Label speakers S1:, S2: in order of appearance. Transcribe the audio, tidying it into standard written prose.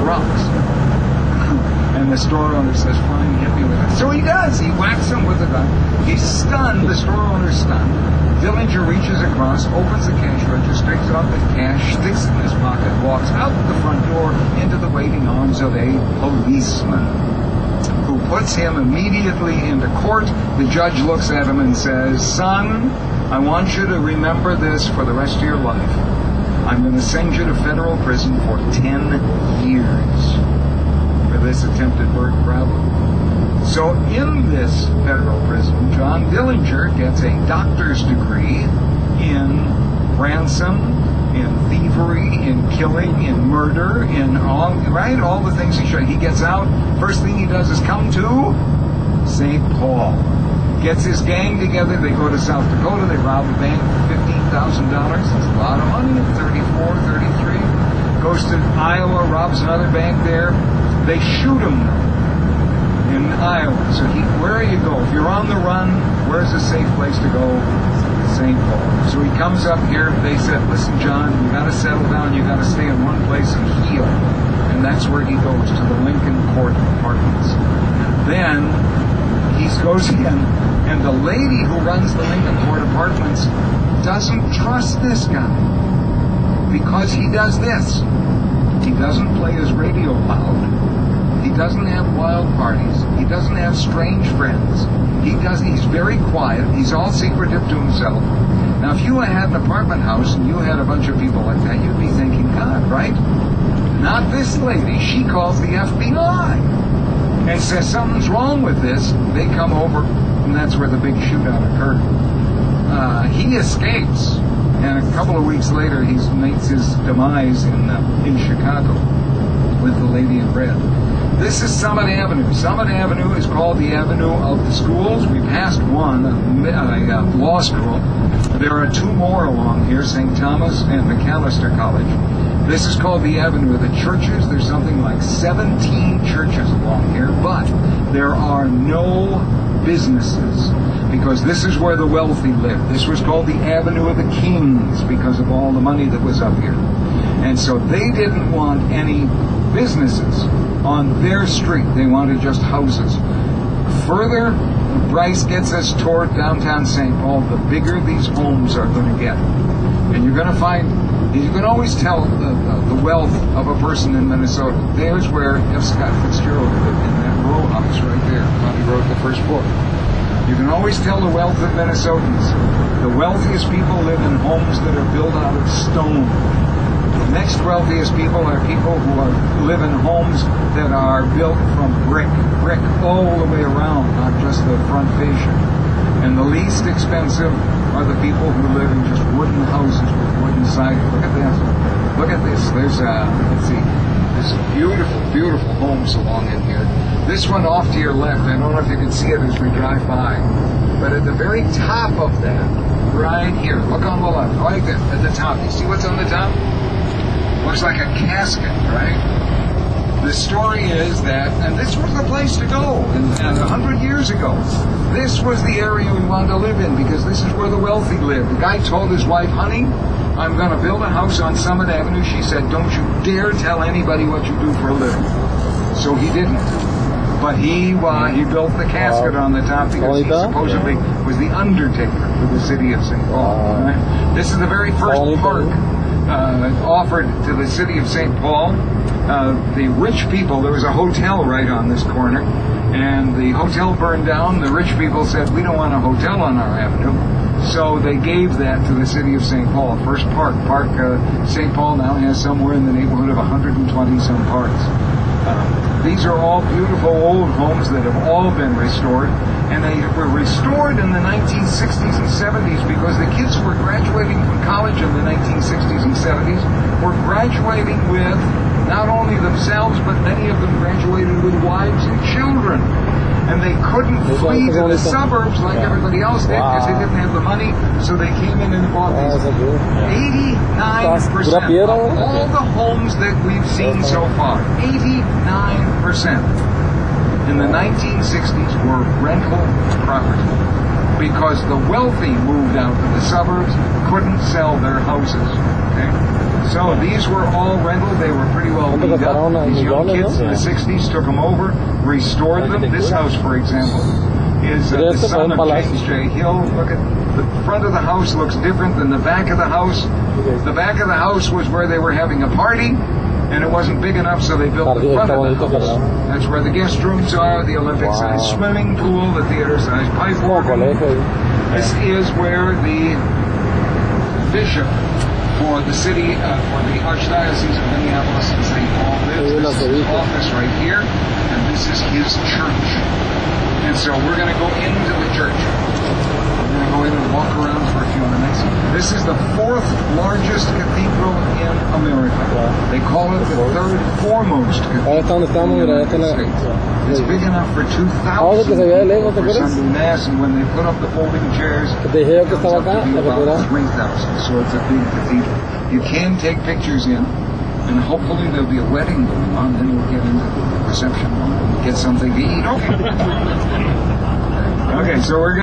S1: rocks. And the store owner says, fine, hit me with it. So he does. He whacks him with a gun. He's stunned. The store owner's stunned. Dillinger reaches across, opens the cash register, takes out the cash, sticks it in his pocket, walks out the front door into the waiting arms of a policeman, who puts him immediately into court. The judge looks at him and says, son, I want you to remember this for the rest of your life. I'm going to send you to federal prison for 10 years for this attempted burglary. So in this federal prison, John Dillinger gets a doctor's degree in ransom, in thievery, in killing, in murder, in all the things he should. He gets out. First thing he does is come to St. Paul. Gets his gang together. They go to South Dakota. They rob a bank for $15,000. That's a lot of money at 34, 33. Goes to Iowa, robs another bank there. They shoot him in Iowa. So where you go? If you're on the run, where's a safe place to go? St. Paul. So he comes up here. They said, listen, John, you got to settle down. You got to stay in one place and heal. And that's where he goes, to the Lincoln Court Apartments. Then he goes in, and the lady who runs the Lincoln Court Apartments doesn't trust this guy because he does this. He doesn't play his radio loud. He doesn't have wild parties. He doesn't have strange friends. He's very quiet. He's all secretive to himself. Now, if you had an apartment house and you had a bunch of people like that, you'd be thinking, God, right? Not this lady. She calls the FBI and says something's wrong with this. They come over, and that's where the big shootout occurred. He escapes, and a couple of weeks later, he makes his demise in Chicago with the lady in red. This is Summit Avenue. Summit Avenue is called the Avenue of the Schools. We passed one, a law school. There are two more along here, St. Thomas and McAllister College. This is called the Avenue of the Churches. There's something like 17 churches along here, but there are no businesses because this is where the wealthy live. This was called the Avenue of the Kings because of all the money that was up here. And so they didn't want any businesses on their street. They wanted just houses. Further, Bryce gets us toward downtown St. Paul, the bigger these homes are going to get. And you're going to find, you can always tell the wealth of a person in Minnesota. There's where F. Scott Fitzgerald lived, in that row house right there. He wrote the first book. You can always tell the wealth of Minnesotans. The wealthiest people live in homes that are built out of stone. The next wealthiest people are people who live in homes that are built from brick all the way around, not just the front fascia. And the least expensive are the people who live in just wooden houses with wooden siding. Look at this. Look at this. There's let's see, there's beautiful, beautiful homes along in here. This one off to your left, I don't know if you can see it as we drive by, but at the very top of that, right here, look on the left, right there, at the top. You see what's on the top? Looks like a casket, right? The story is that, and this was the place to go, and 100 years ago, this was the area we wanted to live in because this is where the wealthy live. The guy told his wife, honey, I'm going to build a house on Summit Avenue. She said, don't you dare tell anybody what you do for a living. So he didn't. But he built the casket on the top because he supposedly was the undertaker for the city of St. Paul. Right? This is the very first park offered to the city of St. Paul. The rich people, there was a hotel right on this corner, and the hotel burned down. The rich people said, we don't want a hotel on our avenue. So they gave that to the city of St. Paul, first park. St. Paul now has somewhere in the neighborhood of 120 some parks. These are all beautiful old homes that have all been restored, and they were restored in the 1960s and 70s because the kids who were graduating from college in the 1960s and 70s were graduating with not only themselves, but many of them graduated with wives and children. And they couldn't flee to the suburbs like everybody else did because they didn't have the money, so they came in and bought these. 89% of all the homes that we've seen so far, 89% in the 1960s were rental property. because the wealthy moved out to the suburbs, couldn't sell their houses. Okay? So these were all rental. They were pretty well beat up. These young kids in the 60s took them over, restored them. This house, for example, is the son of James J. Hill. Look at the front of the house looks different than the back of the house. The back of the house was where they were having a party, and it wasn't big enough, so they built the front of the house. That's where the guest rooms are, the Olympic-sized swimming pool, the theater-sized pipe organ. This is where the bishop for the city, for the Archdiocese of Minneapolis and St. Paul lives. This is his office right here, and this is his church. And so we're going to go into the church. We're going to go in and walk around for a few minutes. This is the 4th largest cathedral in America. They call it the 3rd foremost cathedral in the United States. It's big enough for 2,000 people for Sunday Mass, and when they put up the folding chairs, it comes up to be about 3,000. So it's a big cathedral. You can take pictures in, and hopefully there'll be a wedding going on, then we'll get into the reception room and get something to eat. Okay. Okay, so we're going to